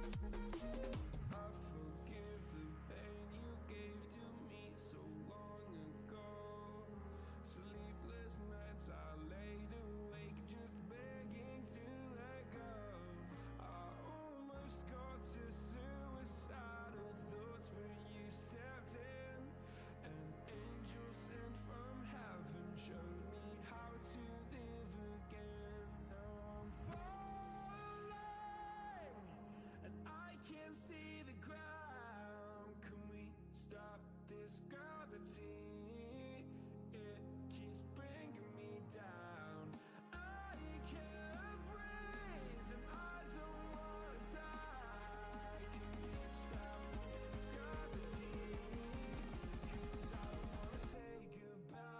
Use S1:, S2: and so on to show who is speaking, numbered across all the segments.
S1: I forgive the pain you gave to me so long ago. Sleepless nights I laid awake just begging to let go. I almost got to suicidal thoughts, but you stepped in. An angel sent from heaven showed me how to live again. Now I'm falling and I can't see the ground. Can we stop this gravity? It keeps bringing me down. I can't breathe and I don't wanna die. Can we stop this gravity? 'Cause I don't wanna say goodbye.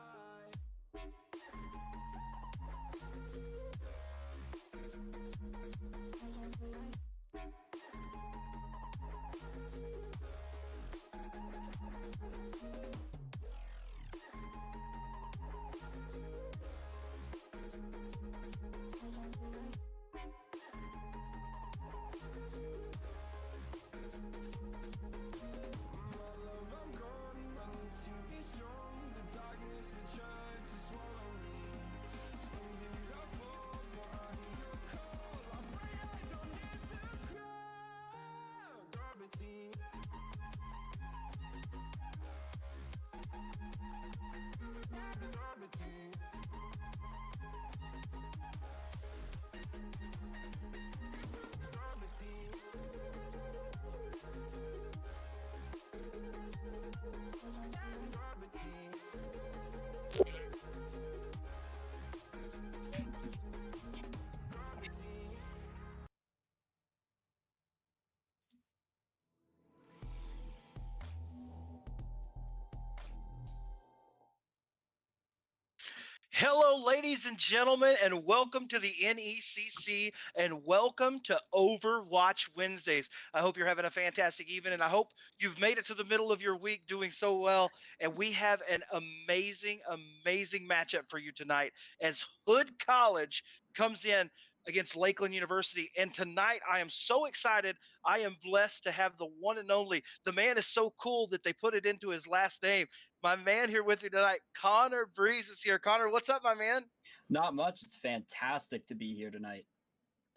S2: Hello, ladies and gentlemen, and welcome to the NECC and welcome to Overwatch Wednesdays. I hope you're having a fantastic evening, and I hope you've made it to the middle of your week doing so well. And we have an amazing, amazing matchup for you tonight as Hood College comes in against Lakeland University. And tonight, I am so excited. I am blessed to have the one and only. The man is so cool that they put it into his last name. My man here with me tonight, Connor Breeze is here. Connor, what's up, my man?
S3: Not much. It's fantastic to be here tonight.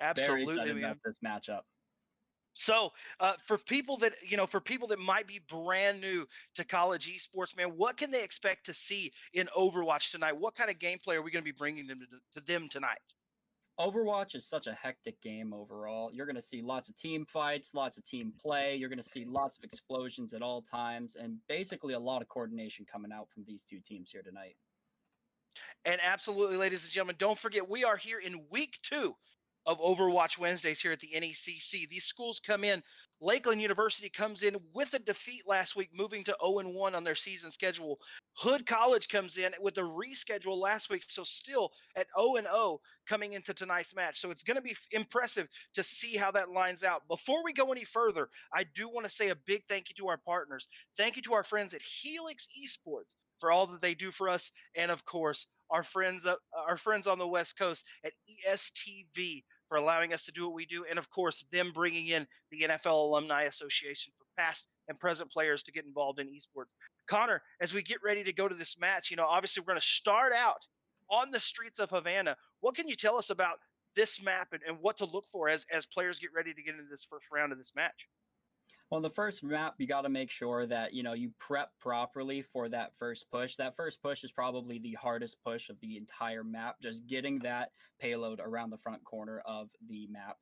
S2: Absolutely,
S3: Very excited
S2: man.
S3: about this matchup.
S2: So, for people that might be brand new to college esports, man, what can they expect to see in Overwatch tonight? What kind of gameplay are we going to be bringing to them tonight?
S3: Overwatch is such a hectic game overall. You're going to see lots of team fights, lots of team play. You're going to see lots of explosions at all times, and basically a lot of coordination coming out from these two teams here tonight.
S2: And absolutely, ladies and gentlemen, don't forget, we are here in week 2 of Overwatch Wednesdays here at the NECC. These schools come in. Lakeland University comes in with a defeat last week, moving to 0-1 on their season schedule. Hood College comes in with a reschedule last week, so still at 0-0 coming into tonight's match. So it's going to be impressive to see how that lines out. Before we go any further, I do want to say a big thank you to our partners. Thank you to our friends at Helix Esports for all that they do for us, and of course, our friends on the West Coast at ESTV for allowing us to do what we do, and of course, them bringing in the NFL Alumni Association for past and present players to get involved in esports. Connor, as we get ready to go to this match, obviously we're going to start out on the streets of Havana. What can you tell us about this map and what to look for as players get ready to get into this first round of this match?
S3: Well, the first map, you got to make sure that, you prep properly for that first push. That first push is probably the hardest push of the entire map, just getting that payload around the front corner of the map.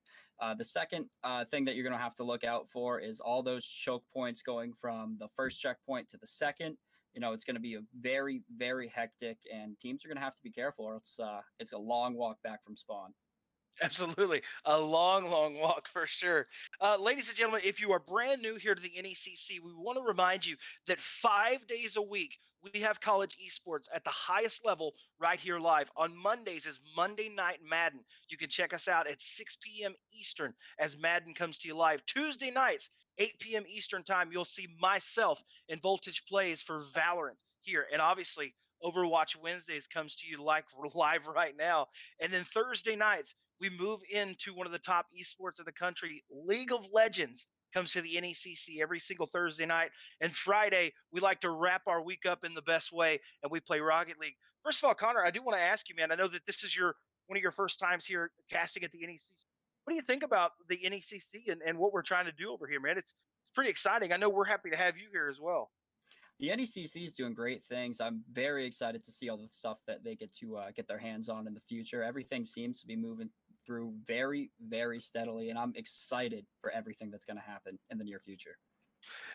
S3: The second thing that you're going to have to look out for is all those choke points going from the first checkpoint to the second. It's going to be a very, very hectic, and teams are going to have to be careful, or it's a long walk back from spawn.
S2: Absolutely. A long, long walk for sure. Ladies and gentlemen, if you are brand new here to the NECC, we want to remind you that 5 days a week, we have college esports at the highest level right here live. On Mondays is Monday Night Madden. You can check us out at 6 p.m. Eastern as Madden comes to you live. Tuesday nights, 8 p.m. Eastern time, you'll see myself in Voltage Plays for Valorant here. And obviously, Overwatch Wednesdays comes to you like live right now. And then Thursday nights, we move into one of the top esports of the country. League of Legends comes to the NECC every single Thursday night. And Friday, we like to wrap our week up in the best way, and we play Rocket League. First of all, Connor, I do want to ask you, man, I know that this is one of your first times here casting at the NECC. What do you think about the NECC and what we're trying to do over here, man? It's pretty exciting. I know we're happy to have you here as well.
S3: The NECC is doing great things. I'm very excited to see all the stuff that they get to get their hands on in the future. Everything seems to be moving through very, very steadily, and I'm excited for everything that's going to happen in the near future.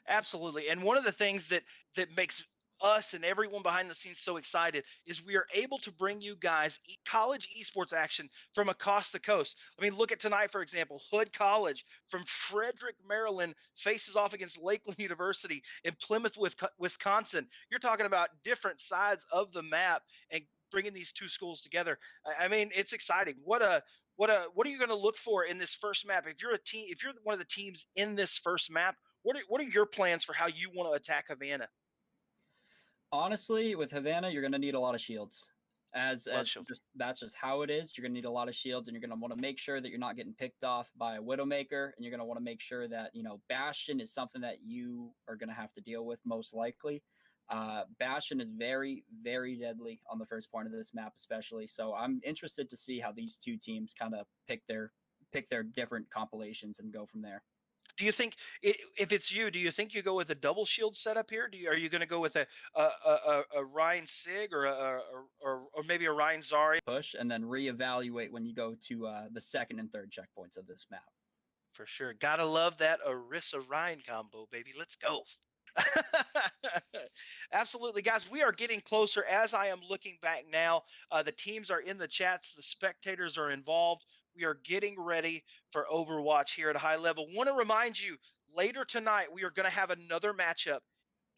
S2: Absolutely. And one of the things that makes us and everyone behind the scenes so excited is we are able to bring you guys college esports action from across the coast. I mean, look at tonight, for example. Hood College from Frederick, Maryland faces off against Lakeland University in Plymouth, Wisconsin. You're talking about different sides of the map and bringing these two schools together. I mean, it's exciting. What are you going to look for in this first map? If you're one of the teams in this first map, what are your plans for how you want to attack Havana?
S3: Honestly, with Havana, you're going to need a lot of shields. That's just how it is. You're going to need a lot of shields, and you're going to want to make sure that you're not getting picked off by a Widowmaker, and you're going to want to make sure that, Bastion is something that you are going to have to deal with most likely. Bastion is very, very deadly on the first point of this map, especially. So I'm interested to see how these two teams kind of pick their different compilations and go from there.
S2: Do you think, if it's you, do you think you go with a double shield setup here? Are you going to go with a Ryan Sig or maybe a Ryan Zari?
S3: Push and then reevaluate when you go to the second and third checkpoints of this map.
S2: For sure. Gotta love that Orisa Ryan combo, baby. Let's go. Absolutely, guys. We are getting closer as I am looking back now. The teams are in the chats. The spectators are involved. We are getting ready for Overwatch here at a high level. Want to remind you, later tonight, we are going to have another matchup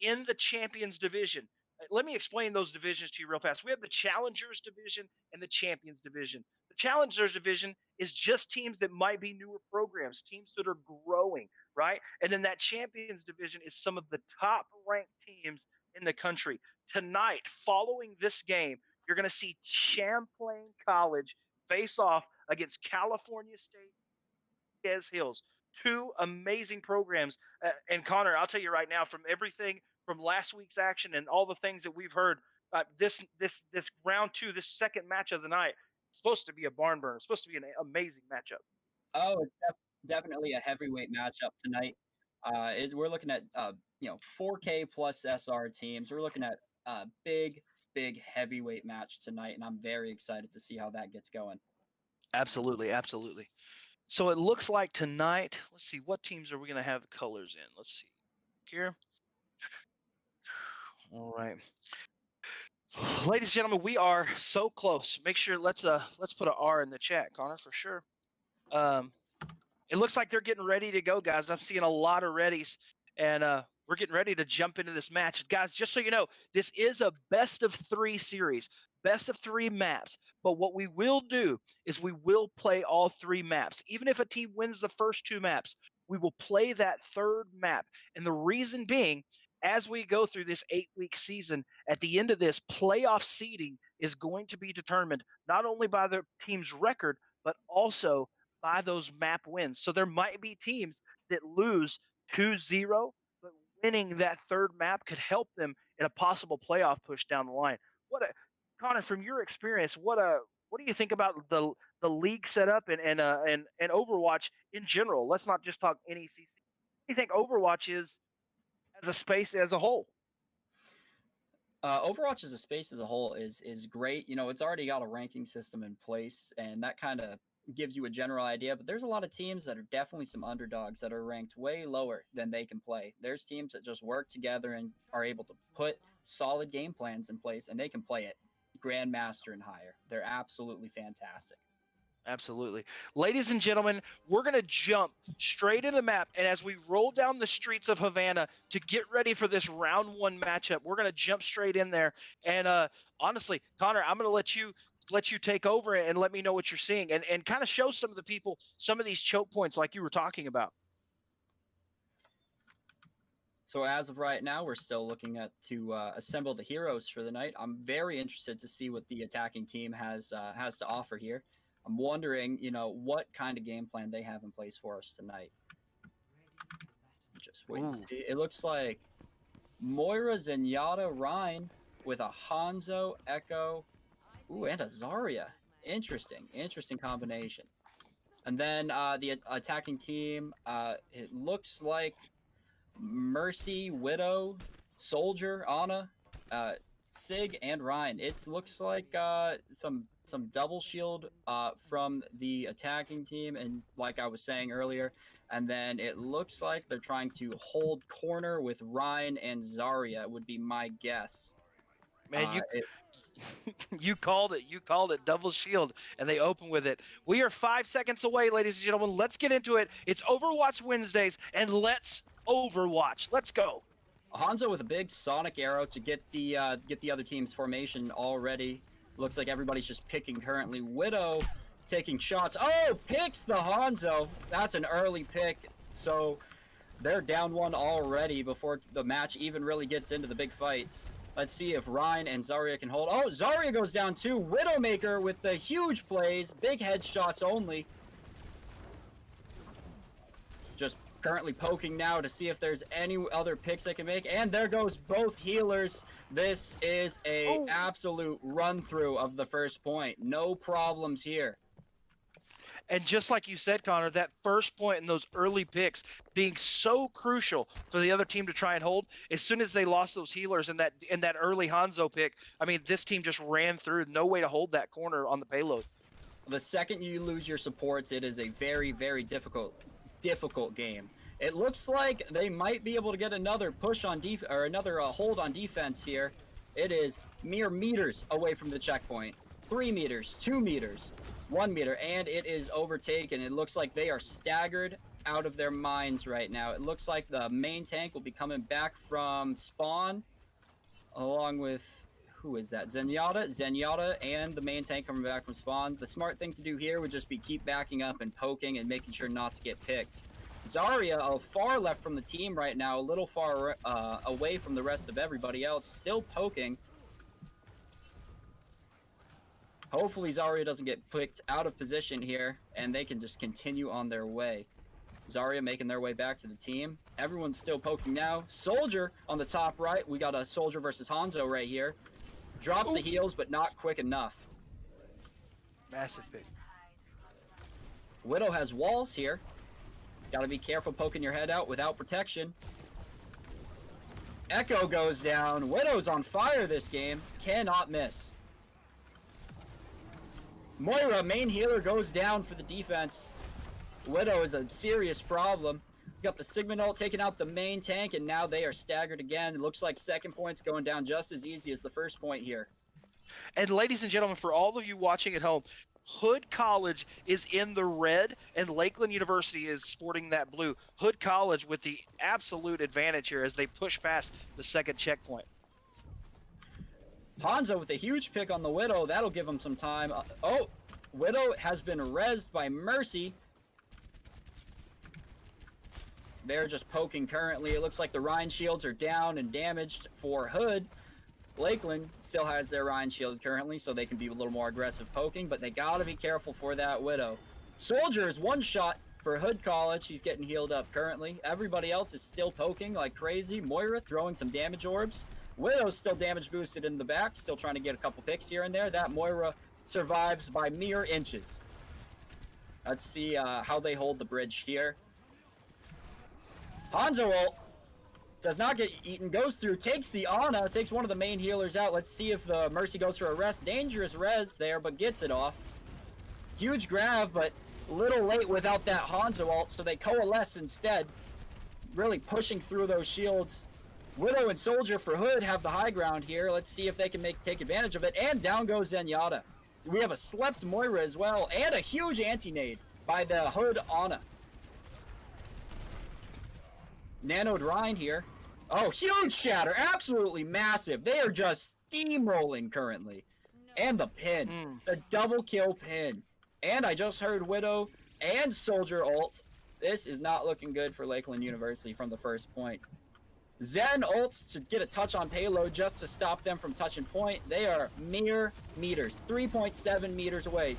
S2: in the Champions Division. Let me explain those divisions to you real fast. We have the Challengers Division and the Champions Division. The Challengers Division is just teams that might be newer programs, teams that are growing, right? And then that Champions Division is some of the top-ranked teams in the country. Tonight, following this game, you're going to see Champlain College face off against California State, Des Hills. Two amazing programs. And Connor, I'll tell you right now, from everything from last week's action and all the things that we've heard, this round two, this second match of the night, is supposed to be a barn burner. It's supposed to be an amazing matchup.
S3: Oh, it's definitely a heavyweight matchup tonight. We're looking at 4K plus SR teams. We're looking at a big heavyweight match tonight, and I'm very excited to see how that gets going.
S2: Absolutely. So it looks like tonight, let's see, what teams are we going to have the colors in? Let's see here. All right. Ladies and gentlemen, we are so close. Make sure let's put an R in the chat, Connor, for sure. It looks like they're getting ready to go, guys. I'm seeing a lot of readies, and we're getting ready to jump into this match. Guys, just so you know, this is a best of 3 series, best of 3 maps. But what we will do is we will play all 3 maps. Even if a team wins the first 2 maps, we will play that third map. And the reason being, as we go through this 8-week season, at the end of this, playoff seeding is going to be determined not only by the team's record, but also by those map wins. So there might be teams that lose 2-0, but winning that third map could help them in a possible playoff push down the line. Connor, from your experience, what do you think about the league setup and Overwatch in general? Let's not just talk NECC. What do you think Overwatch is as a space as a whole?
S3: Overwatch as a space as a whole is great. It's already got a ranking system in place, and that kind of gives you a general idea, but there's a lot of teams that are definitely some underdogs that are ranked way lower than they can play. There's teams that just work together and are able to put solid game plans in place, and they can play it Grandmaster and higher. They're absolutely fantastic.
S2: Absolutely. Ladies and gentlemen, we're going to jump straight into the map, and as we roll down the streets of Havana to get ready for this round 1 matchup, we're going to jump straight in there. And honestly, Connor, I'm going to let you take over and let me know what you're seeing and kind of show some of the people some of these choke points like you were talking about.
S3: So as of right now, we're still looking at to assemble the heroes for the night. I'm very interested to see what the attacking team has to offer here. I'm wondering, what kind of game plan they have in place for us tonight. Just wait to see. It looks like Moira, Zenyatta, Ryan with a Hanzo, Echo, and a Zarya. Interesting combination. And then the attacking team, it looks like Mercy, Widow, Soldier, Ana, Sig, and Ryan. It looks like some double shield from the attacking team, and like I was saying earlier, and then it looks like they're trying to hold corner with Ryan and Zarya, would be my guess.
S2: Man, you called it. You called it, double shield, and they open with it. We are 5 seconds away, ladies and gentlemen. Let's get into it. It's Overwatch Wednesdays, and let's Overwatch. Let's go.
S3: Hanzo with a big sonic arrow to get the other team's formation already. Looks like everybody's just picking currently. Widow taking shots. Oh, picks the Hanzo. That's an early pick. So they're down one already before the match even really gets into the big fights. Let's see if Ryan and Zarya can hold. Oh, Zarya goes down too. Widowmaker with the huge plays. Big headshots only. Just currently poking now to see if there's any other picks they can make. And there goes both healers. This is a absolute run through of the first point. No problems here.
S2: And just like you said, Connor, that first point and those early picks being so crucial for the other team to try and hold. As soon as they lost those healers in that early Hanzo pick, I mean, this team just ran through. No way to hold that corner on the payload.
S3: The second you lose your supports, it is a very, very difficult game. It looks like they might be able to get another push on or another hold on defense here. It is mere meters away from the checkpoint. 3 meters, 2 meters. 1 meter, and it is overtaken. It looks like they are staggered out of their minds right now. It looks like the main tank will be coming back from spawn, along with, who is that? Zenyatta and the main tank coming back from spawn. The smart thing to do here would just be keep backing up and poking and making sure not to get picked. Zarya, far left from the team right now, a little far away from the rest of everybody else, still poking. Hopefully Zarya doesn't get picked out of position here, and they can just continue on their way. Zarya making their way back to the team. Everyone's still poking now. Soldier on the top right. We got a Soldier versus Hanzo right here. Drops the heals, but not quick enough.
S2: Massive pick.
S3: Widow has walls here. Gotta be careful poking your head out without protection. Echo goes down. Widow's on fire this game. Cannot miss. Moira, main healer, goes down for the defense. Widow is a serious problem. We got the Sigma ult taking out the main tank, and now they are staggered again. It looks like second point's going down just as easy as the first point here.
S2: And ladies and gentlemen, for all of you watching at home, Hood College is in the red, and Lakeland University is sporting that blue. Hood College with the absolute advantage here as they push past the second checkpoint.
S3: Hanzo with a huge pick on the Widow. That'll give him some time. Widow has been rezzed by Mercy. They're just poking currently. It looks like the Rhine shields are down and damaged for Hood. Lakeland still has their Rhine shield currently, so they can be a little more aggressive poking, but they gotta be careful for that Widow. Soldier is one shot for Hood College. He's getting healed up currently. Everybody else is still poking like crazy. Moira throwing some damage orbs. Widow's still damage boosted in the back, still trying to get a couple picks here and there. That Moira survives by mere inches. Let's see how they hold the bridge here. Hanzo ult does not get eaten, goes through, takes the Ana, takes one of the main healers out. Let's see if the Mercy goes for a rest. Dangerous res there, but gets it off. Huge grab, but a little late without that Hanzo ult, so they coalesce instead. Really pushing through those shields. Widow and Soldier for Hood have the high ground here. Let's see if they can take advantage of it. And down goes Zenyatta. We have a slept Moira as well, and a huge anti-nade by the Hood Ana. Nanoed Rhine here. Oh, huge shatter. Absolutely massive. They are just steamrolling currently. And the pin. The double kill pin. And I just heard Widow and Soldier ult. This is not looking good for Lakeland University from the first point. Zen ults to get a touch on payload just to stop them from touching point. They are mere meters, 3.7 meters away.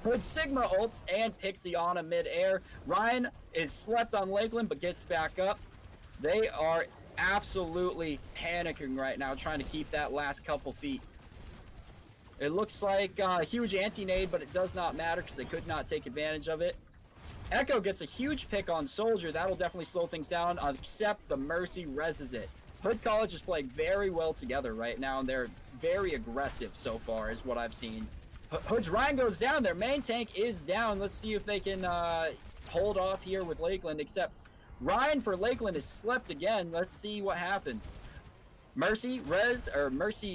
S3: Hood Sigma ults and picks the Ana mid-air. Ryan is slept on Lakeland but gets back up. They are absolutely panicking right now, trying to keep that last couple feet. It looks like a huge anti-nade, but it does not matter because they could not take advantage of it. Echo gets a huge pick on Soldier. That'll definitely slow things down, except the Mercy reses it. Hood College is playing very well together right now, and they're very aggressive so far, is what I've seen. Hood's Ryan goes down. Their main tank is down. Let's see if they can hold off here with Lakeland, except Ryan for Lakeland is slept again. Let's see what happens. Mercy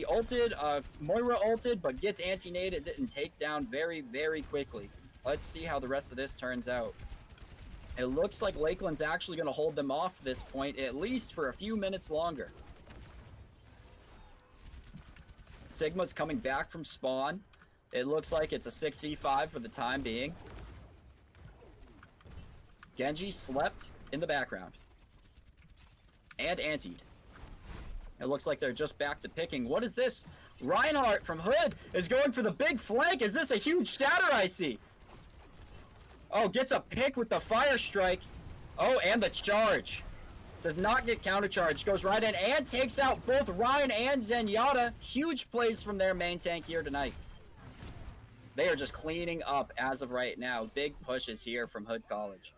S3: ulted, Moira ulted, but gets anti-naded and take down very, very quickly. Let's see how the rest of this turns out. It looks like Lakeland's actually going to hold them off at this point, at least for a few minutes longer. Sigma's coming back from spawn. It looks like it's a 6v5 for the time being. Genji slept in the background. And antied. It looks like they're just back to picking. What is this? Reinhardt from Hood is going for the big flank. Is this a huge shatter I see? Oh, gets a pick with the fire strike. Oh, and the charge. Does not get counter charge. Goes right in and takes out both Ryan and Zenyatta. Huge plays from their main tank here tonight. They are just cleaning up as of right now. Big pushes here from Hood College.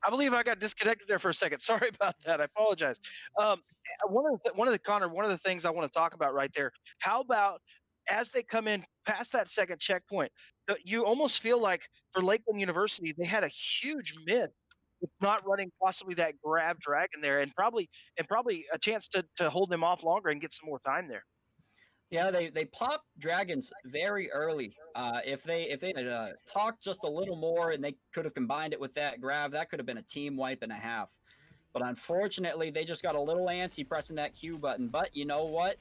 S2: I believe I got disconnected there for a second. Sorry about that. I apologize. One of the things I want to talk about right there. How about as they come in past that second checkpoint, you almost feel like for Lakeland University they had a huge miss with not running possibly that grab dragon there, and probably a chance to hold them off longer and get some more time there.
S3: Yeah, they pop dragons very early. If they had talked just a little more and they could have combined it with that grab, that could have been a team wipe and a half. But unfortunately, they just got a little antsy pressing that Q button. But you know what?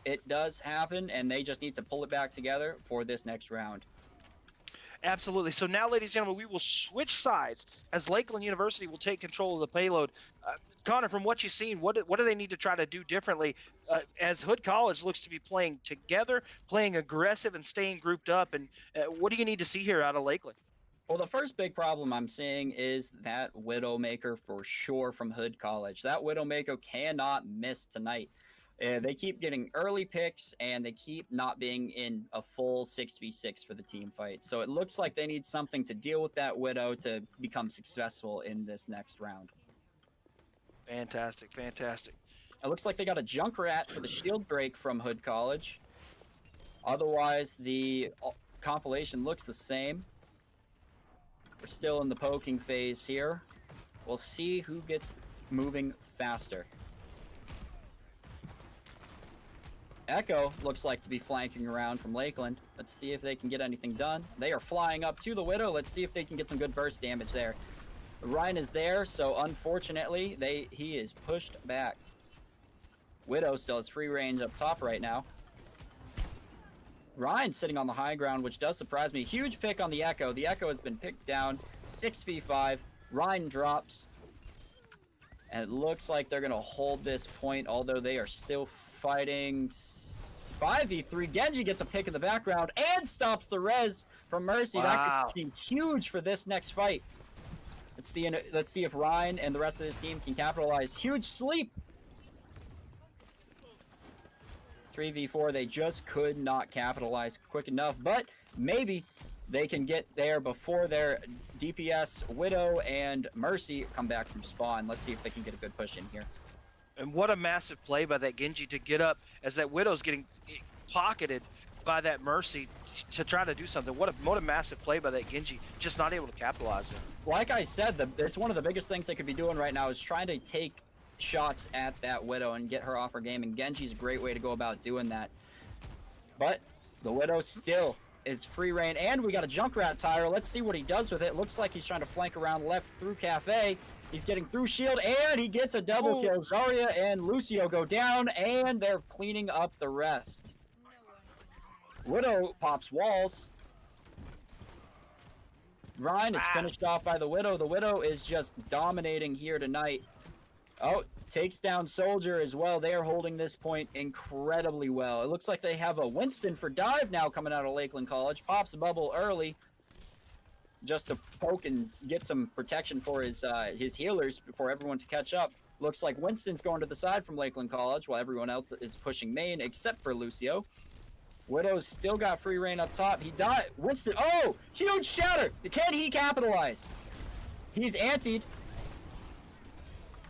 S3: It does happen, and they just need to pull it back together for this next round.
S2: Absolutely. So now, ladies and gentlemen, we will switch sides as Lakeland University will take control of the payload. Connor, from what you've seen, what do they need to try to do differently as Hood College looks to be playing together, playing aggressive, and staying grouped up? And what do you need to see here out of Lakeland?
S3: Well, the first big problem I'm seeing is that Widowmaker for sure from Hood College. That Widowmaker cannot miss tonight. They keep getting early picks, and they keep not being in a full 6v6 for the team fight. So it looks like they need something to deal with that Widow to become successful in this next round.
S2: Fantastic, fantastic.
S3: It looks like they got a Junkrat for the shield break from Hood College. Otherwise, the compilation looks the same. We're still in the poking phase here. We'll see who gets moving faster. Echo looks like to be flanking around from Lakeland. Let's see if they can get anything done. They are flying up to the Widow. Let's see if they can get some good burst damage there. Ryan is there, so unfortunately, he is pushed back. Widow still has free range up top right now. Ryan's sitting on the high ground, which does surprise me. Huge pick on the Echo. The Echo has been picked down. 6v5. Ryan drops. And it looks like they're going to hold this point, although they are still fighting 5v3. Genji gets a pick in the background and stops the res from Mercy.
S2: Wow.
S3: That could be huge for this next fight. Let's see if Ryan and the rest of his team can capitalize. Huge sleep. 3v4, they just could not capitalize quick enough, but maybe they can get there before their DPS, Widow, and Mercy come back from spawn. Let's see if they can get a good push in here.
S2: And what a massive play by that Genji to get up as that Widow's getting pocketed by that Mercy to try to do something. What a massive play by that Genji, just not able to capitalize it.
S3: Like I said, it's one of the biggest things they could be doing right now is trying to take shots at that Widow and get her off her game, and Genji's a great way to go about doing that. But the Widow still is free reign, and we got a Junkrat tire. Let's see what he does with it. Looks like he's trying to flank around left through Cafe. He's getting through shield, and he gets a double kill. Zarya and Lucio go down, and they're cleaning up the rest. Widow pops walls. Ryan is finished off by the Widow. The Widow is just dominating here tonight. Oh, takes down Soldier as well. They are holding this point incredibly well. It looks like they have a Winston for dive now coming out of Lakeland College. Pops a bubble early just to poke and get some protection for his healers before everyone to catch up. Looks like Winston's going to the side from Lakeland College while everyone else is pushing main except for Lucio. Widow's still got free reign up top. He died. Winston. Oh, huge shatter. Can he capitalize? He's antied.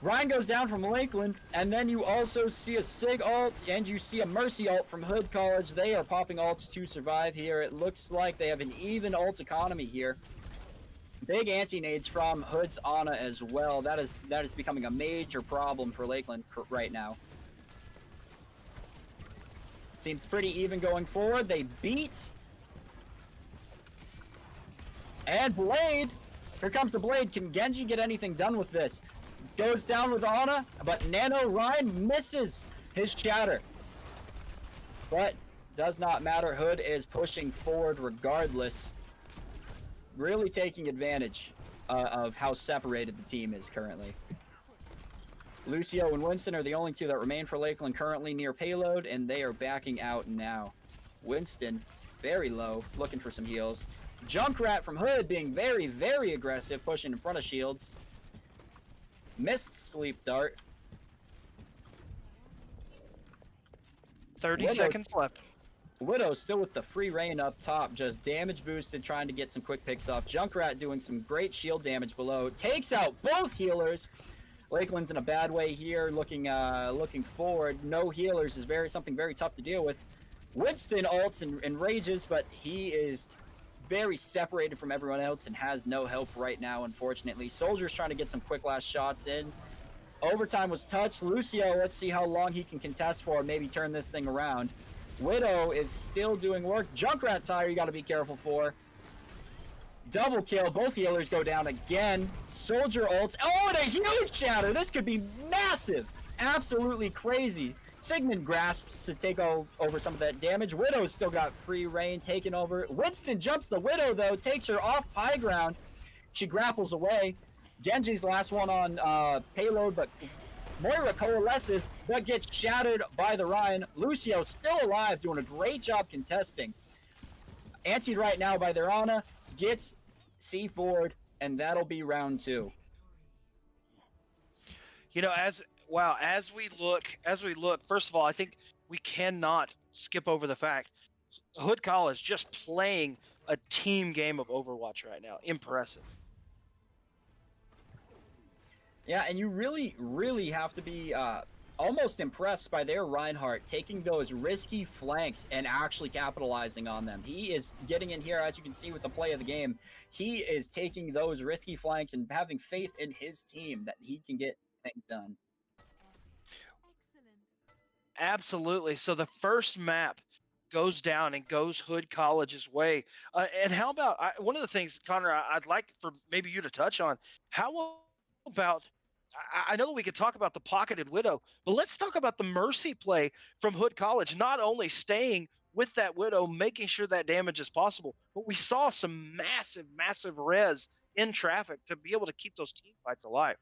S3: Ryan goes down from Lakeland, and then you also see a Sig ult, and you see a Mercy ult from Hood College. They are popping ults to survive here. It looks like they have an even ult economy here. Big anti-nades from Hood's Ana as well. That is becoming a major problem for Lakeland right now. Seems pretty even going forward. They beat. And Blade. Here comes the Blade. Can Genji get anything done with this? Goes down with Ana, but Nano Ryan misses his shatter. But does not matter. Hood is pushing forward regardless. Really taking advantage of how separated the team is currently. Lucio and Winston are the only two that remain for Lakeland currently near payload, and they are backing out now. Winston, very low, looking for some heals. Junkrat from Hood being very, very aggressive, pushing in front of shields. Missed sleep dart.
S2: 30 seconds left.
S3: Widow still with the free reign up top, just damage boosted, trying to get some quick picks off. Junkrat doing some great shield damage below. Takes out both healers. Lakeland's in a bad way here, looking forward. No healers is something very tough to deal with. Winston ults and rages, but he is very separated from everyone else and has no help right now, unfortunately. Soldier's trying to get some quick last shots in. Overtime was touched. Lucio, let's see how long he can contest for, maybe turn this thing around. Widow is still doing work. Junkrat tire you got to be careful for. Double kill. Both healers go down again. Soldier ults. Oh, and a huge shatter. This could be massive. Absolutely crazy. Sigmund grasps to take over some of that damage. Widow's still got free reign taken over. Winston jumps the Widow, though. Takes her off high ground. She grapples away. Genji's the last one on payload, but Moira coalesces, but gets shattered by the Ryan. Lucio still alive, doing a great job contesting. Antied right now by their Ana. Gets C4'd, and that'll be round 2.
S2: You know, as we look, first of all, I think we cannot skip over the fact Hood College just playing a team game of Overwatch right now. Impressive.
S3: Yeah, and you really, really have to be almost impressed by their Reinhardt taking those risky flanks and actually capitalizing on them. He is getting in here, as you can see with the play of the game. He is taking those risky flanks and having faith in his team that he can get things done.
S2: Absolutely. So the first map goes down and goes Hood College's way. And how about one of the things, Connor, I'd like for maybe you to touch on, how about, I know that we could talk about the pocketed Widow, but let's talk about the Mercy play from Hood College, not only staying with that Widow, making sure that damage is possible, but we saw some massive, massive res in traffic to be able to keep those team fights alive.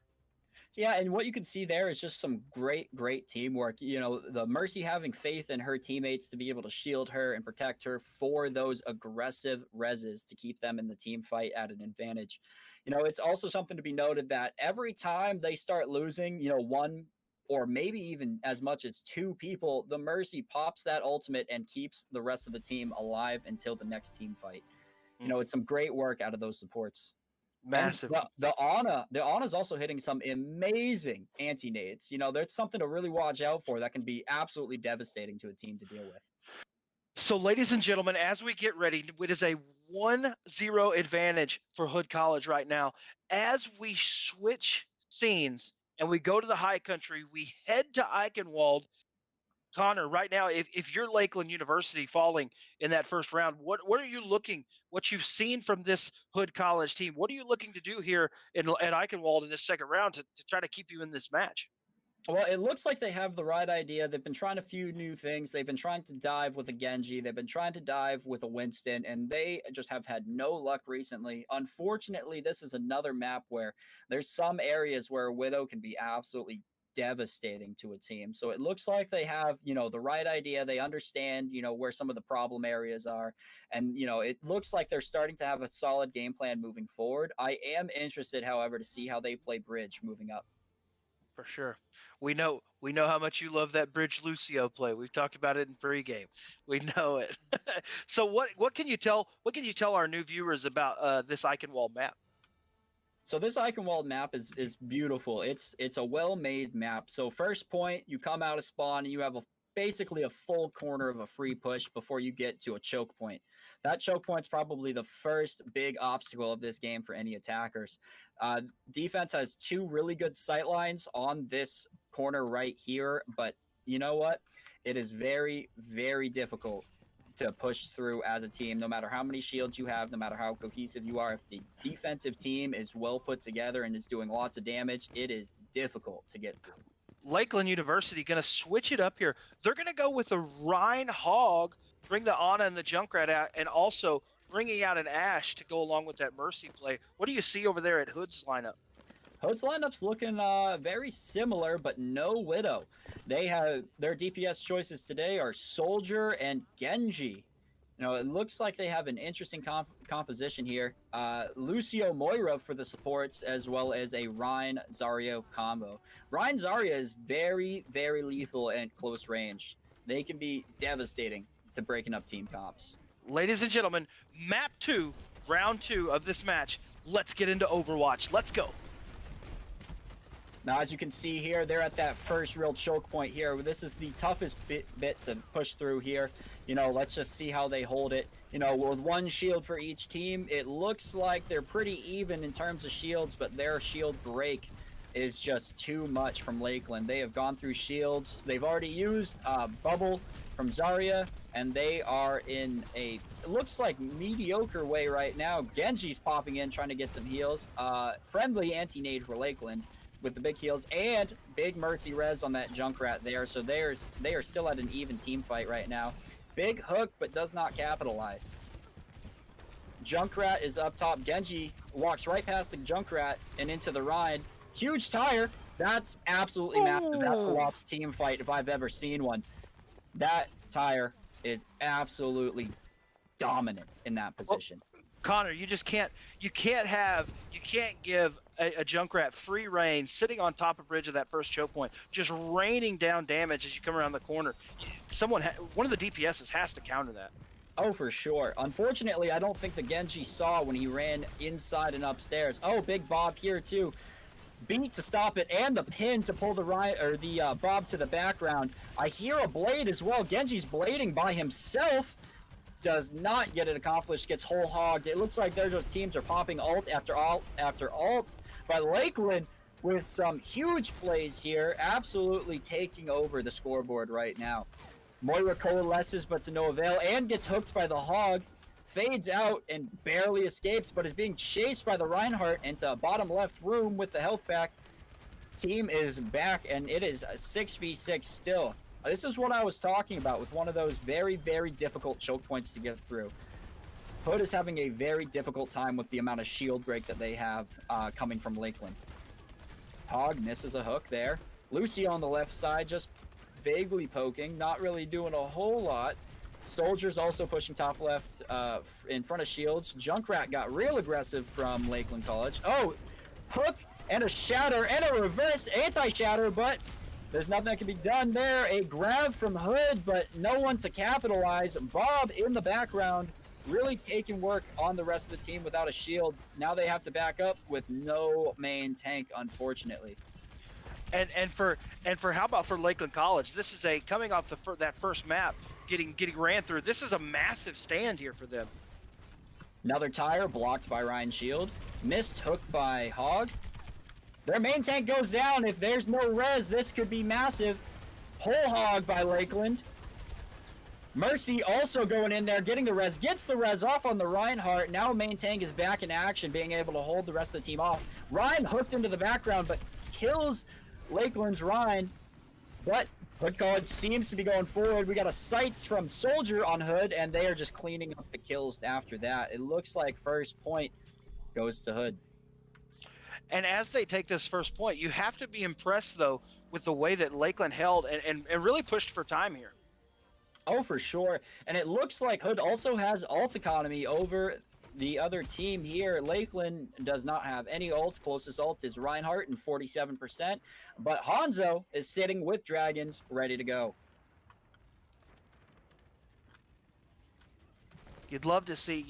S3: Yeah, and what you can see there is just some great, great teamwork. You know, the Mercy having faith in her teammates to be able to shield her and protect her for those aggressive reses to keep them in the team fight at an advantage. You know, it's also something to be noted that every time they start losing, you know, one or maybe even as much as 2 people, the Mercy pops that ultimate and keeps the rest of the team alive until the next team fight. You know, it's some great work out of those supports.
S2: Massive.
S3: The Ana's also hitting some amazing anti-nades. You know, there's something to really watch out for that can be absolutely devastating to a team to deal with.
S2: So, ladies and gentlemen, as we get ready, it is a 1-0 advantage for Hood College right now. As we switch scenes and we go to the high country, we head to Eichenwald. Connor, right now, if you're Lakeland University falling in that first round, what are you looking, what you've seen from this Hood College team, what are you looking to do here at Eichenwald in this second round to try to keep you in this match?
S3: Well, it looks like they have the right idea. They've been trying a few new things. They've been trying to dive with a Genji. They've been trying to dive with a Winston, and they just have had no luck recently. Unfortunately, this is another map where there's some areas where a Widow can be absolutely devastating to a team. So it looks like they have, the right idea. They understand, where some of the problem areas are. And, it looks like they're starting to have a solid game plan moving forward. I am interested, however, to see how they play bridge moving up.
S2: For sure. We know how much you love that bridge Lucio play. We've talked about it in pregame. We know it. So what can you tell our new viewers about this Eichenwald map?
S3: So this Eichenwald map is beautiful. It's a well-made map. So first point, you come out of spawn and you have basically a full corner of a free push before you get to a choke point. That choke point's probably the first big obstacle of this game for any attackers. Defense has two really good sight lines on this corner right here, but you know what? It is very, very difficult to push through as a team, no matter how many shields you have, no matter how cohesive you are. If the defensive team is well put together and is doing lots of damage, it is difficult to get through.
S2: Lakeland University going to switch it up here. They're going to go with a Rhine Hog, bring the Ana and the Junkrat out, and also bringing out an Ash to go along with that Mercy play. What do you see over there at Hood's lineup?
S3: Hood's lineup's looking very similar, but no Widow. They have their DPS choices today are Soldier and Genji. It looks like they have an interesting composition here. Lucio Moira for the supports, as well as a Rhine Zarya combo. Rhine Zarya is very, very lethal at close range. They can be devastating to breaking up team comps.
S2: Ladies and gentlemen, map 2, round 2 of this match. Let's get into Overwatch. Let's go.
S3: Now, as you can see here, they're at that first real choke point here. This is the toughest bit to push through here. Let's just see how they hold it. With one shield for each team, it looks like they're pretty even in terms of shields, but their shield break is just too much from Lakeland. They have gone through shields. They've already used Bubble from Zarya, and they are in it looks like mediocre way right now. Genji's popping in, trying to get some heals. Friendly anti-nade for Lakeland with the big heals, and big Mercy res on that Junkrat there. So they are still at an even team fight right now. Big hook, but does not capitalize. Junkrat is up top. Genji walks right past the Junkrat and into the Rhine. Huge tire. That's absolutely massive. That's a lost team fight if I've ever seen one. That tire is absolutely dominant in that position.
S2: Well, Connor, you can't give a Junkrat free reign sitting on top of bridge of that first choke point, just raining down damage as you come around the corner. One of the DPSs has to counter that.
S3: Oh, for sure. Unfortunately, I don't think the Genji saw when he ran inside and upstairs. Oh, big Bob here too. Beat to stop it, and the pin to pull the Bob to the background. I hear a blade as well. Genji's blading by himself. Does not get it accomplished, gets whole hogged. It looks like their teams are popping ult after ult after ult. But Lakeland with some huge plays here, absolutely taking over the scoreboard right now. Moira coalesces, but to no avail, and gets hooked by the hog. Fades out and barely escapes, but is being chased by the Reinhardt into bottom left room with the health pack. Team is back, and it is a 6v6 still. This is what I was talking about with one of those very, very difficult choke points to get through. Hood is having a very difficult time with the amount of shield break that they have coming from Lakeland. Hog misses a hook there. Lucy on the left side, just vaguely poking, not really doing a whole lot. Soldier's also pushing top left in front of shields. Junkrat got real aggressive from Lakeland College. Oh, hook and a shatter and a reverse anti-shatter, but there's nothing that can be done there. A grab from Hood, but no one to capitalize. Bob in the background, really taking work on the rest of the team without a shield. Now they have to back up with no main tank, unfortunately.
S2: And for how about for Lakeland College? This is coming off that first map, getting ran through. This is a massive stand here for them.
S3: Another tire blocked by Ryan Shield. Missed hook by Hog. Their main tank goes down. If there's no res, this could be massive. Whole hog by Lakeland. Mercy also going in there, getting the res. Gets the res off on the Reinhardt. Now main tank is back in action, being able to hold the rest of the team off. Ryan hooked into the background, but kills Lakeland's Ryan, but Hood College seems to be going forward. We got a sights from Soldier on Hood, and they are just cleaning up the kills after that. It looks like first point goes to Hood.
S2: And as they take this first point, you have to be impressed, though, with the way that Lakeland held and really pushed for time here.
S3: Oh, for sure. And it looks like Hood also has ult economy over the other team here. Lakeland does not have any ults. Closest ult is Reinhardt and 47%. But Hanzo is sitting with Dragons ready to go.
S2: You'd love to see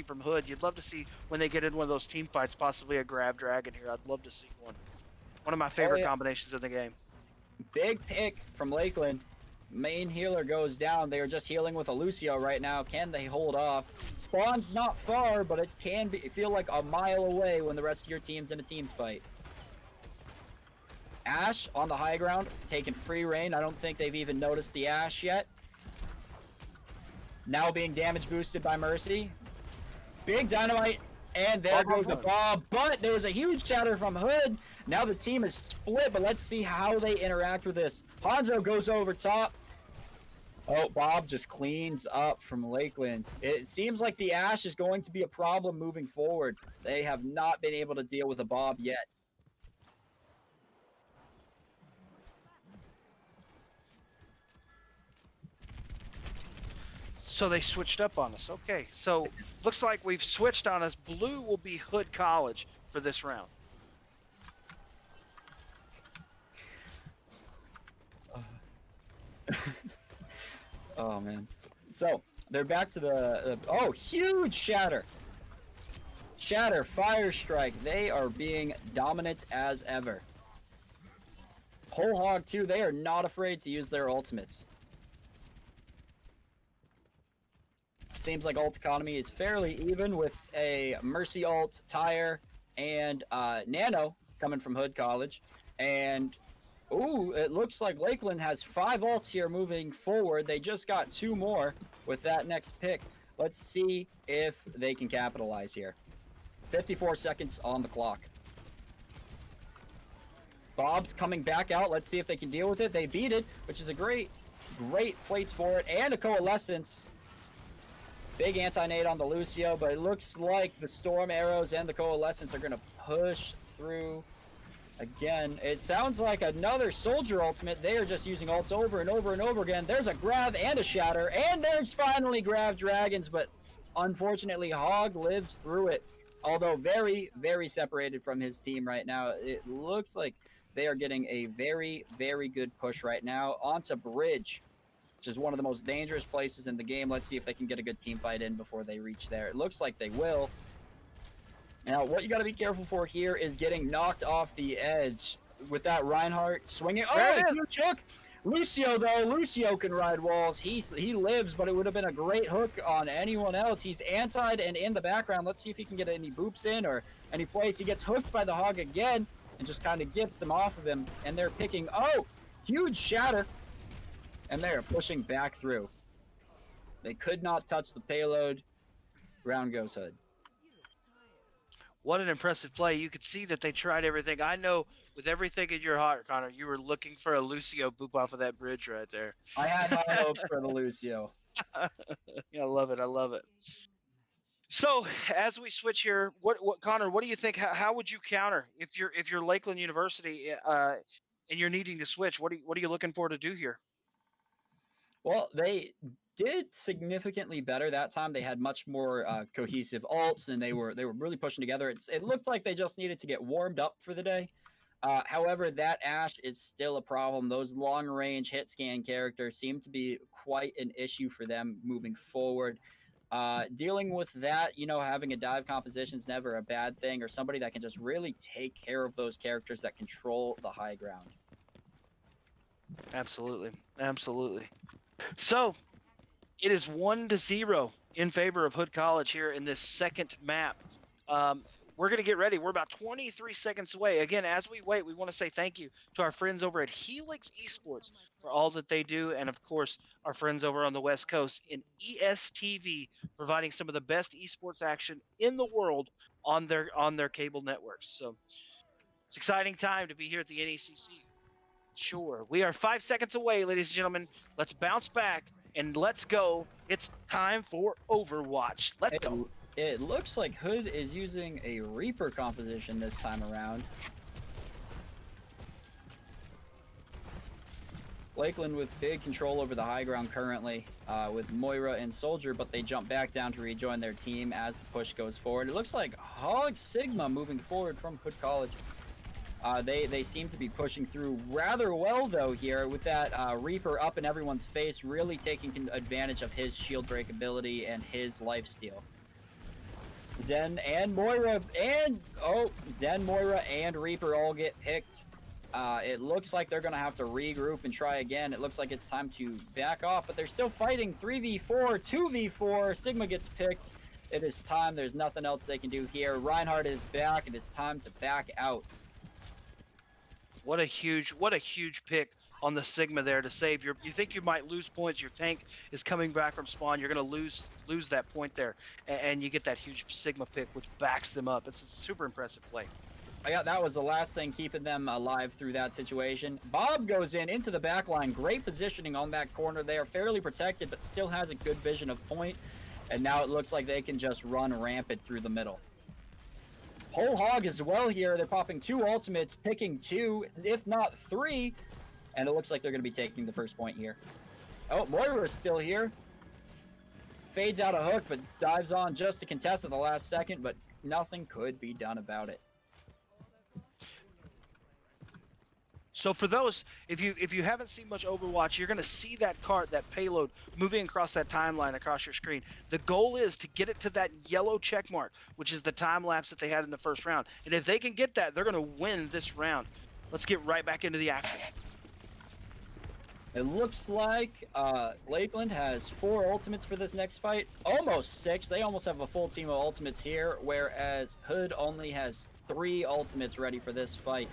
S2: from Hood. You'd love to see when they get in one of those team fights, possibly a grab dragon here. I'd love to see one. One of my favorite combinations in the game.
S3: Big pick from Lakeland. Main healer goes down. They are just healing with a Lucio right now. Can they hold off? Spawn's not far, but it can feel like a mile away when the rest of your team's in a team fight. Ash on the high ground, taking free reign. I don't think they've even noticed the Ash yet. Now being damage boosted by Mercy. Big dynamite, and there goes the Bob. But there was a huge shatter from Hood. Now the team is split, but let's see how they interact with this. Hanzo goes over top. Oh, Bob just cleans up from Lakeland. It seems like the Ash is going to be a problem moving forward. They have not been able to deal with a Bob yet.
S2: So they switched up on us. Okay, so looks like we've switched on us. Blue will be Hood College for this round.
S3: Oh, man. So, they're back to the oh, huge shatter. Shatter, Fire Strike. They are being dominant as ever. Whole Hog, too. They are not afraid to use their ultimates. Seems like ult economy is fairly even with a Mercy ult, Tire, and Nano coming from Hood College. And ooh, it looks like Lakeland has 5 ults here moving forward. They just got 2 more with that next pick. Let's see if they can capitalize here. 54 seconds on the clock. Bob's coming back out. Let's see if they can deal with it. They beat it, which is a great plate for it. And a Coalescence. Big anti-nade on the Lucio, but it looks like the Storm Arrows and the Coalescence are going to push through. Again, it sounds like another Soldier ultimate. They are just using ults over and over and over again. There's a grab and a shatter, and there's finally grab dragons, but unfortunately Hog lives through it. Although very, very separated from his team right now. It looks like they are getting a very, very good push right now onto Bridge, which is one of the most dangerous places in the game. Let's see if they can get a good team fight in before they reach there. It looks like they will. Now, what you got to be careful for here is getting knocked off the edge with that Reinhardt swinging. Oh, huge hook! Lucio, though, Lucio can ride walls. He lives, but it would have been a great hook on anyone else. He's antied and in the background. Let's see if he can get any boops in or any plays. He gets hooked by the Hog again and just kind of gets them off of him. And they're picking, oh, huge shatter. And they're pushing back through. They could not touch the payload. Round goes Hood.
S2: What an impressive play. You could see that they tried everything. I know with everything in your heart, Connor, you were looking for a Lucio boop off of that bridge right there.
S3: I had my hope for the Lucio.
S2: Yeah, I love it. I love it. So as we switch here, what Connor, what do you think? How would you counter if you're Lakeland University and you're needing to switch? What are you looking for to do here?
S3: Well, they did significantly better that time. They had much more cohesive ults, and they were really pushing together. It looked like they just needed to get warmed up for the day. However, that Ash is still a problem. Those long-range hit scan characters seem to be quite an issue for them moving forward. Dealing with that, having a dive composition is never a bad thing, or somebody that can just really take care of those characters that control the high ground.
S2: Absolutely. Absolutely. So it is 1-0 in favor of Hood College here in this second map. We're going to get ready. We're about 23 seconds away. Again, as we wait, we want to say thank you to our friends over at Helix Esports for all that they do. And of course, our friends over on the West Coast in ESTV, providing some of the best esports action in the world on their cable networks. So it's an exciting time to be here at the NECC. Sure. We are 5 seconds away, ladies and gentlemen. Let's bounce back and let's go. It's time for Overwatch. Let's go.
S3: It looks like Hood is using a Reaper composition this time around. Lakeland with big control over the high ground currently with Moira and Soldier, but they jump back down to rejoin their team as the push goes forward. It looks like Hog Sigma moving forward from Hood College. They seem to be pushing through rather well, though, here with that Reaper up in everyone's face, really taking advantage of his shield break ability and his lifesteal. Zen and Moira and Reaper all get picked. It looks like they're going to have to regroup and try again. It looks like it's time to back off, but they're still fighting 3v4, 2v4. Sigma gets picked. It is time. There's nothing else they can do here. Reinhardt is back. It is time to back out.
S2: What a huge pick on the Sigma there to save. You think you might lose points. Your tank is coming back from spawn. You're going to lose that point there, and you get that huge Sigma pick, which backs them up. It's a super impressive play.
S3: That was the last thing keeping them alive through that situation. Bob goes into the back line. Great positioning on that corner there. Fairly protected, but still has a good vision of point. And now it looks like they can just run rampant through the middle. Whole Hog as well here. They're popping 2 ultimates, picking 2, if not 3. And it looks like they're going to be taking the first point here. Oh, Moira is still here. Fades out a hook, but dives on just to contest at the last second, but nothing could be done about it.
S2: So for those, if you haven't seen much Overwatch, you're going to see that cart, that payload, moving across that timeline across your screen. The goal is to get it to that yellow check mark, which is the time lapse that they had in the first round. And if they can get that, they're going to win this round. Let's get right back into the action.
S3: It looks like Lakeland has 4 ultimates for this next fight. Almost 6. They almost have a full team of ultimates here, whereas Hood only has 3 ultimates ready for this fight.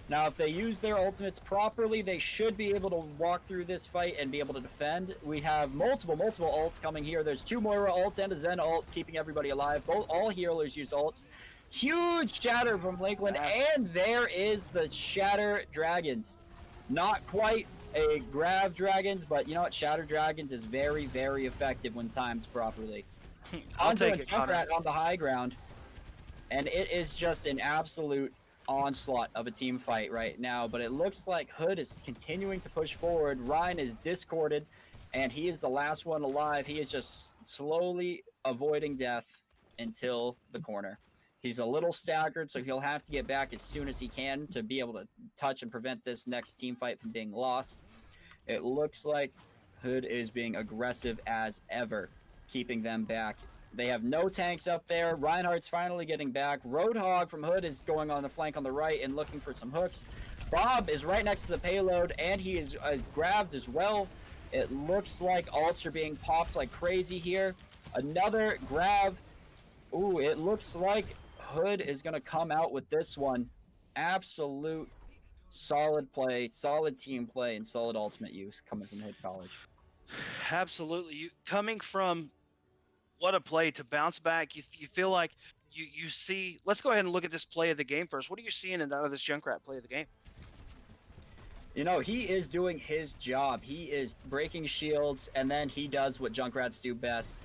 S3: Now, if they use their ultimates properly, they should be able to walk through this fight and be able to defend. We have multiple ults coming here. There's 2 Moira ults and a Zen ult, keeping everybody alive. All healers use ults. Huge shatter from Lakeland, and there is the Shatter Dragons. Not quite a Grav Dragons, but you know what? Shatter Dragons is very, very effective when timed properly.
S2: I'll take it,
S3: Junkrat on the high ground, and it is just an absolute onslaught of a team fight right now, but it looks like Hood is continuing to push forward. Ryan is discorded, and he is the last one alive. He is just slowly avoiding death until the corner. He's a little staggered, so he'll have to get back as soon as he can to be able to touch and prevent this next team fight from being lost. It looks like Hood is being aggressive as ever, keeping them back. They have no tanks up there. Reinhardt's finally getting back. Roadhog from Hood is going on the flank on the right and looking for some hooks. Bob is right next to the payload, and he is grabbed as well. It looks like ults are being popped like crazy here. Another grab. Ooh, it looks like Hood is going to come out with this one. Absolute solid play, solid team play, and solid ultimate use coming from Hood College.
S2: Absolutely. Coming from what a play to bounce back. You feel like you see. Let's go ahead and look at this play of the game first. What are you seeing out of this Junkrat play of the game?
S3: You know, he is doing his job. He is breaking shields, and then he does what Junkrats do best,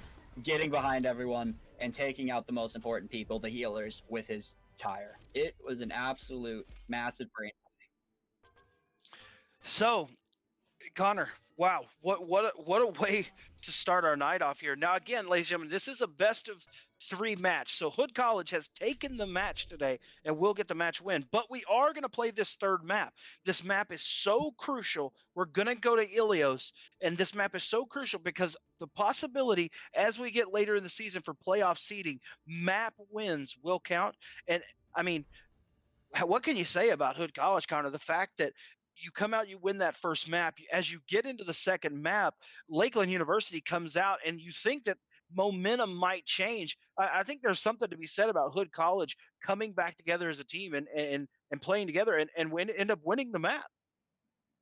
S3: getting behind everyone and taking out the most important people, the healers, with his tire. It was an absolute massive brain.
S2: So, Connor, wow, what a way to start our night off here. Now, again, ladies and gentlemen, this is a best of 3 match. So Hood College has taken the match today and will get the match win. But we are going to play this 3rd map. This map is so crucial. We're going to go to Ilios, and this map is so crucial because the possibility as we get later in the season for playoff seeding, map wins will count. And, I mean, what can you say about Hood College, Connor? The fact that you come out, you win that first map. As you get into the 2nd map, Lakeland University comes out, and you think that momentum might change. I think there's something to be said about Hood College coming back together as a team and playing together and end up winning the map.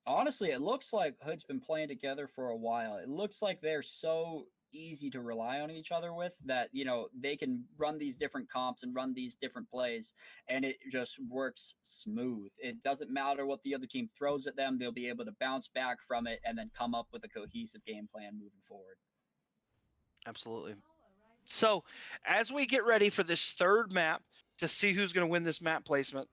S3: Honestly, it looks like Hood's been playing together for a while. It looks like they're so easy to rely on each other with, that, you know, they can run these different comps and run these different plays, and it just works smooth. It doesn't matter what the other team throws at them. They'll be able to bounce back from it and then come up with a cohesive game plan moving forward.
S2: Absolutely. So as we get ready for this third map to see who's going to win this map placement,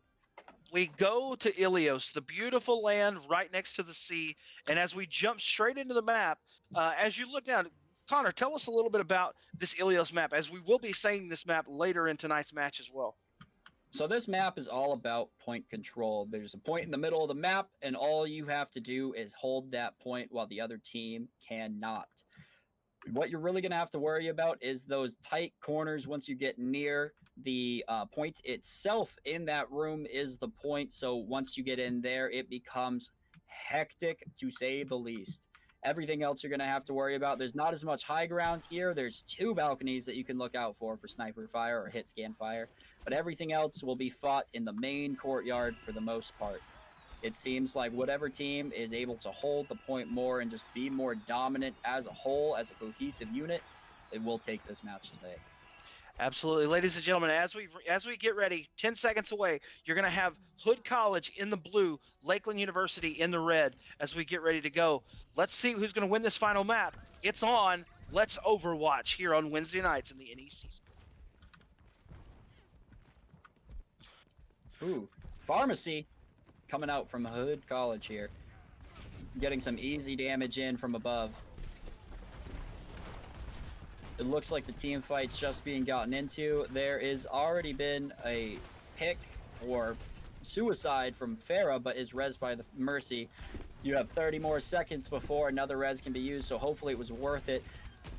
S2: we go to Ilios, the beautiful land right next to the sea. And as we jump straight into the map, as you look down, Connor, tell us a little bit about this Ilios map, as we will be saying this map later in tonight's match as well.
S3: So this map is all about point control. There's a point in the middle of the map, and all you have to do is hold that point while the other team cannot. What you're really going to have to worry about is those tight corners once you get near the point itself. In that room is the point, so once you get in there, it becomes hectic, to say the least. Everything else you're going to have to worry about. There's not as much high ground here. There's 2 balconies that you can look out for sniper fire or hit scan fire, but everything else will be fought in the main courtyard for the most part. It seems like whatever team is able to hold the point more and just be more dominant as a whole, as a cohesive unit, it will take this match today.
S2: Absolutely. Ladies and gentlemen, as we get ready, 10 seconds away, you're going to have Hood College in the blue, Lakeland University in the red as we get ready to go. Let's see who's going to win this final map. It's on. Let's Overwatch here on Wednesday nights in the NECC.
S3: Ooh, Pharmacy coming out from Hood College here. Getting some easy damage in from above. It looks like the team fight's just being gotten into. There is already been a pick or suicide from Farah, but is res by the Mercy. You have 30 more seconds before another res can be used, so hopefully it was worth it.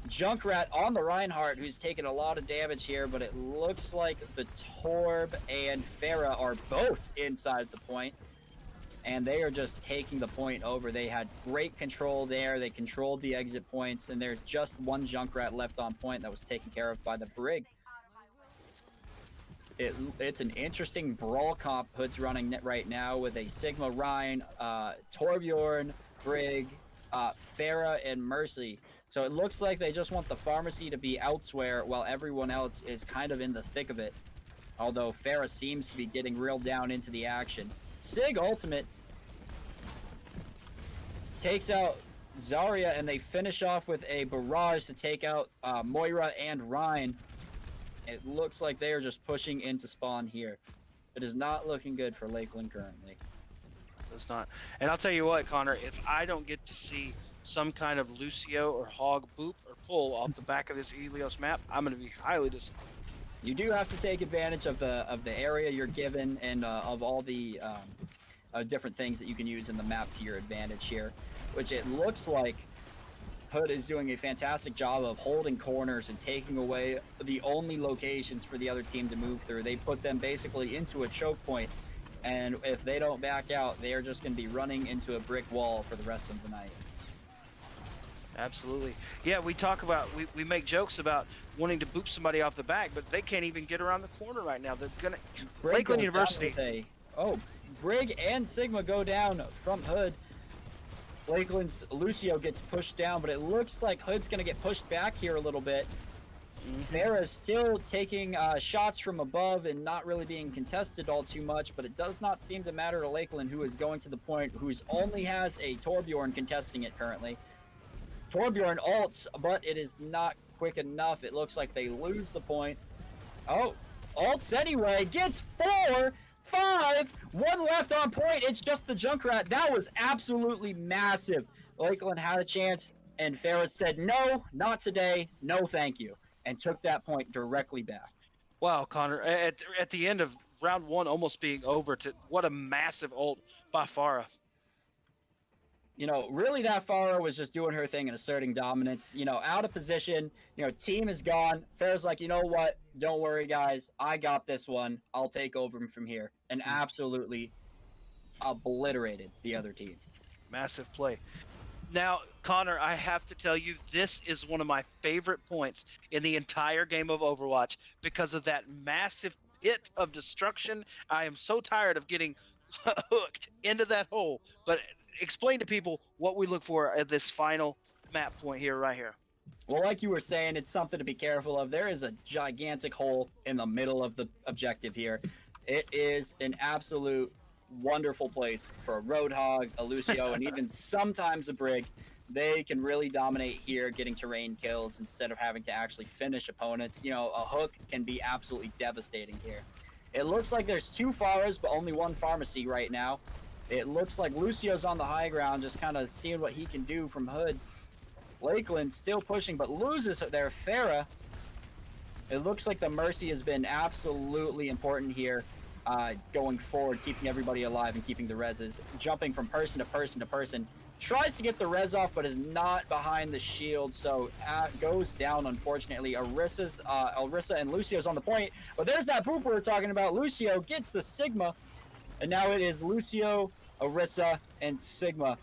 S3: Junkrat on the Reinhardt, who's taken a lot of damage here, but it looks like the Torb and Farah are both inside the point, and they are just taking the point over. They had great control there. They controlled the exit points, and there's just one Junkrat left on point that was taken care of by the Brig. It's an interesting brawl comp Hood's running right now with a Sigma Rhine, Torbjorn, Brig, Farah, and Mercy. So it looks like they just want the Pharmacy to be elsewhere while everyone else is kind of in the thick of it. Although Farah seems to be getting real down into the action. Sig Ultimate takes out Zarya, and they finish off with a barrage to take out Moira and Ryan. It looks like they are just pushing into spawn here. It is not looking good for Lakeland currently.
S2: It's not. And I'll tell you what, Connor, if I don't get to see some kind of Lucio or Hog boop or pull off the back of this Ilios map, I'm going to be highly disappointed.
S3: You do have to take advantage of the area you're given, and of all the different things that you can use in the map to your advantage here, which it looks like Hood is doing a fantastic job of holding corners and taking away the only locations for the other team to move through. They put them basically into a choke point, and if they don't back out, they are just going to be running into a brick wall for the rest of the night.
S2: Absolutely. Yeah, we talk about, we make jokes about wanting to boop somebody off the back, but they can't even get around the corner right now. They're gonna Lakeland University.
S3: Brig and Sigma go down from Hood. Lakeland's Lucio gets pushed down, but it looks like Hood's gonna get pushed back here a little bit. Farah's still taking shots from above and not really being contested all too much, but it does not seem to matter to Lakeland, who is going to the point, who's only has a Torbjorn contesting it currently. Torbjorn ults, but it is not quick enough. It looks like they lose the point. Oh, ults anyway, gets 4, 5, 1 left on point. It's just the Junkrat. That was absolutely massive. Lakeland had a chance, and Farah said, no, not today, no thank you, and took that point directly back.
S2: Wow, Connor, at the end of round 1 almost being over, what a massive ult by Farah.
S3: You know, really that Farah was just doing her thing and asserting dominance, you know, out of position, you know, team is gone. Farah's like, you know what, don't worry guys, I got this one, I'll take over from here, and absolutely obliterated the other team. Massive
S2: play. Now, Connor, I have to tell you, this is one of my favorite points in the entire game of Overwatch because of that massive pit of destruction. I am so tired of getting hooked into that hole, but explain to people what we look for at this final map point here, right here.
S3: Well, like you were saying, it's something to be careful of. There is a gigantic hole in the middle of the objective here. It is an absolute wonderful place for a Roadhog, a Lucio, and even sometimes a Brig. They can really dominate here, getting terrain kills instead of having to actually finish opponents. You know, a hook can be absolutely devastating here. It looks like there's 2 Pharas, but only 1 Pharmacy right now. It looks like Lucio's on the high ground, just kind of seeing what he can do from Hood. Lakeland still pushing, but loses their Farah. It looks like the Mercy has been absolutely important here, going forward, keeping everybody alive and keeping the reses. Jumping from person to person to person. Tries to get the res off, but is not behind the shield, so goes down, unfortunately. Orisa and Lucio's on the point, but there's that boop we were talking about. Lucio gets the Sigma, and now it is Lucio, Orisa, and Sigma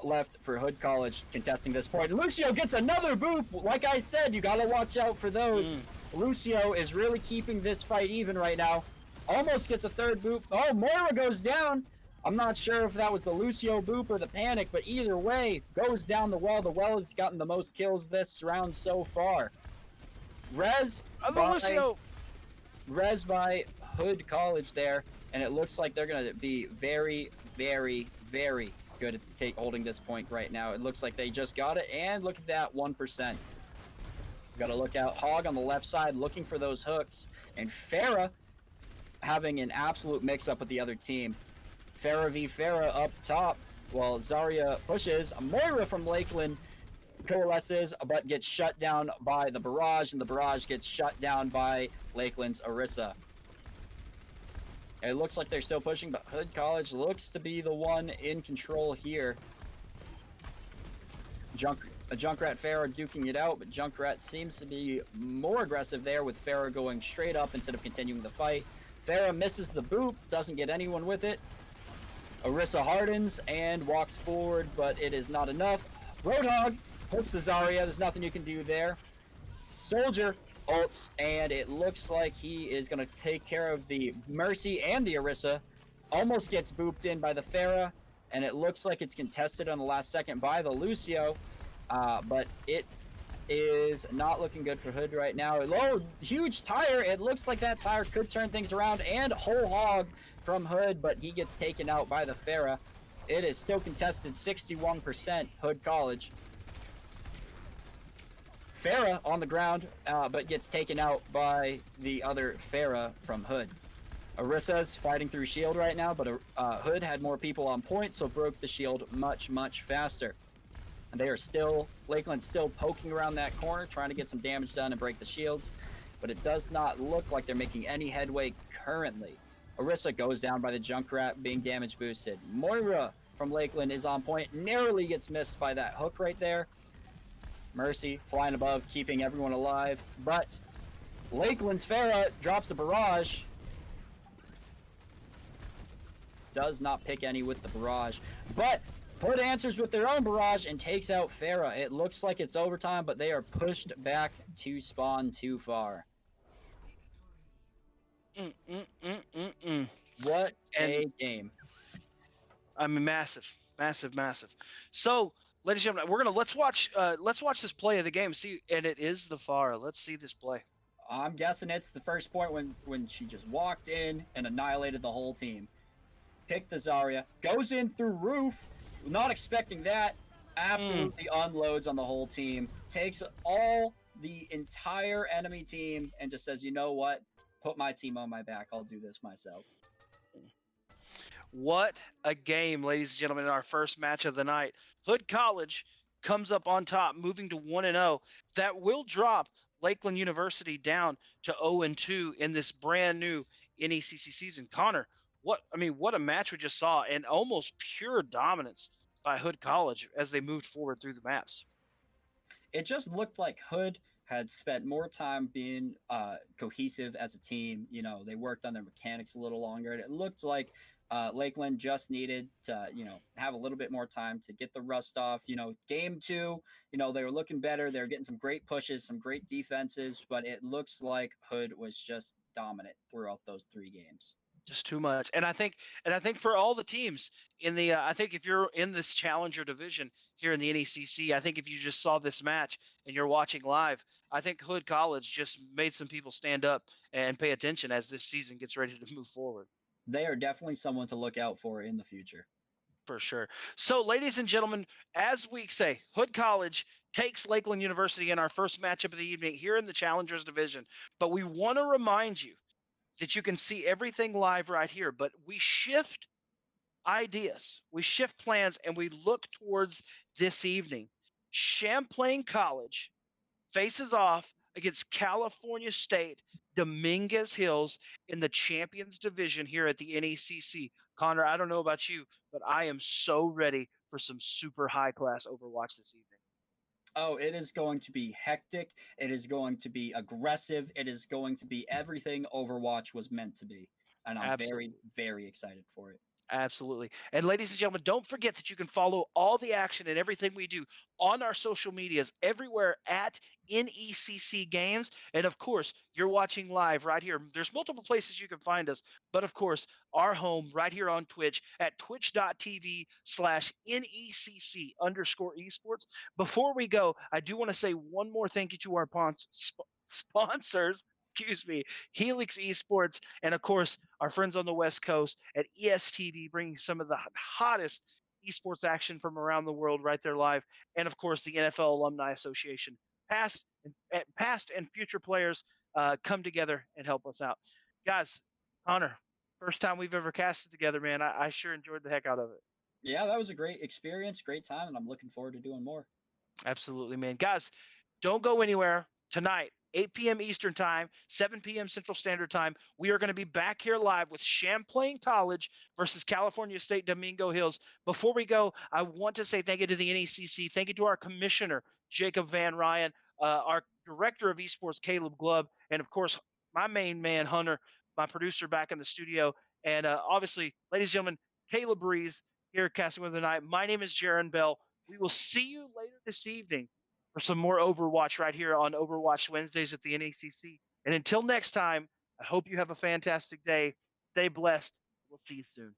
S3: left for Hood College contesting this point. Lucio gets another boop. Like I said, you gotta watch out for those. Lucio is really keeping this fight even right now. Almost gets a 3rd boop. Oh, Moira goes down. I'm not sure if that was the Lucio boop or the panic, but either way, goes down the well. The well has gotten the most kills this round so far. Res by Hood College there, and it looks like they're going to be very, very, very good at holding this point right now. It looks like they just got it, and look at that, 1%. Got to look out. Hog on the left side looking for those hooks, and Farah having an absolute mix-up with the other team. Farah v. Farah up top, while Zarya pushes. Moira from Lakeland coalesces, but gets shut down by the Barrage, and the Barrage gets shut down by Lakeland's Orisa. It looks like they're still pushing, but Hood College looks to be the one in control here. Junkrat Farah duking it out, but Junkrat seems to be more aggressive there, with Farah going straight up instead of continuing the fight. Farah misses the boop, doesn't get anyone with it. Orisa hardens and walks forward, but it is not enough. Roadhog hooks the Zarya. There's nothing you can do there. Soldier ults, and it looks like he is going to take care of the Mercy and the Orisa. Almost gets booped in by the Farah, and it looks like it's contested on the last second by the Lucio, but it is not looking good for Hood right now. Oh, huge tire. It looks like that tire could turn things around, and whole hog from Hood, but he gets taken out by the Farah. It is still contested, 61% Hood College. Farah on the ground, but gets taken out by the other Farah from Hood. Orisa's fighting through shield right now, but Hood had more people on point, so broke the shield much, much faster. And they are still, Lakeland's still poking around that corner, trying to get some damage done and break the shields, but it does not look like they're making any headway currently. Orisa goes down by the Junkrat, being damage boosted. Moira from Lakeland is on point, narrowly gets missed by that hook right there. Mercy flying above, keeping everyone alive, but Lakeland's Farah drops a Barrage. Does not pick any with the Barrage, but Hood answers with their own Barrage and takes out Farah. It looks like it's overtime, but they are pushed back to spawn too far. What a game.
S2: I mean, massive. So, ladies and gentlemen, let's watch this play of the game. See, and it is the Farah. Let's see this play.
S3: I'm guessing it's the first point when she just walked in and annihilated the whole team. Picked the Zarya, goes in through roof, not expecting that. Absolutely unloads on the whole team. Takes all the entire enemy team and just says, you know what? Put my team on my back. I'll do this myself.
S2: What a game, ladies and gentlemen, in our first match of the night. Hood College comes up on top, moving to 1-0. That will drop Lakeland University down to 0-2 in this brand new NECC season. Connor, what a match we just saw, and almost pure dominance by Hood College as they moved forward through the maps.
S3: It just looked like Hood had spent more time being cohesive as a team. You know, they worked on their mechanics a little longer. And it looked like Lakeland just needed to, have a little bit more time to get the rust off. Game 2, they were looking better. They were getting some great pushes, some great defenses, but it looks like Hood was just dominant throughout those 3 games.
S2: Just too much. And I think for all the teams in the I think if you're in this challenger division here in the NECC, I think if you just saw this match and you're watching live, I think Hood College just made some people stand up and pay attention as this season gets ready to move forward.
S3: They are definitely someone to look out for in the future.
S2: For sure. So, ladies and gentlemen, as we say, Hood College takes Lakeland University in our first matchup of the evening here in the Challengers Division. But we want to remind you that you can see everything live right here. But we shift ideas, we shift plans, and we look towards this evening. Champlain College faces off against California State Dominguez Hills in the Champions Division here at the NECC. Connor, I don't know about you, but I am so ready for some super high class Overwatch this evening.
S3: Oh, it is going to be hectic. It is going to be aggressive. It is going to be everything Overwatch was meant to be. And I'm very, very excited for it.
S2: Absolutely. And ladies and gentlemen, don't forget that you can follow all the action and everything we do on our social medias everywhere at NECC Games. And of course, you're watching live right here. There's multiple places you can find us, but of course, our home right here on Twitch at twitch.tv/NECC_esports. Before we go, I do want to say one more thank you to our sponsors. Excuse me, Helix Esports, and of course, our friends on the West Coast at ESTV, bringing some of the hottest esports action from around the world right there live. And of course, the NFL Alumni Association. Past and future players come together and help us out. Guys, Connor, first time we've ever casted together, man. I sure enjoyed the heck out of it.
S3: Yeah, that was a great experience, great time, and I'm looking forward to doing more.
S2: Absolutely, man. Guys, don't go anywhere. Tonight, 8 p.m. Eastern Time, 7 p.m. Central Standard Time, we are going to be back here live with Champlain College versus California State Domingo Hills. Before we go, I want to say thank you to the NECC. Thank you to our commissioner, Jacob Van Ryan, our director of esports, Caleb Glubb, and of course, my main man, Hunter, my producer back in the studio. And obviously, ladies and gentlemen, Caleb Breeze here at Casting with the Night. My name is Jaron Bell. We will see you later this evening for some more Overwatch right here on Overwatch Wednesdays at the NECC. And until next time, I hope you have a fantastic day. Stay blessed. We'll see you soon.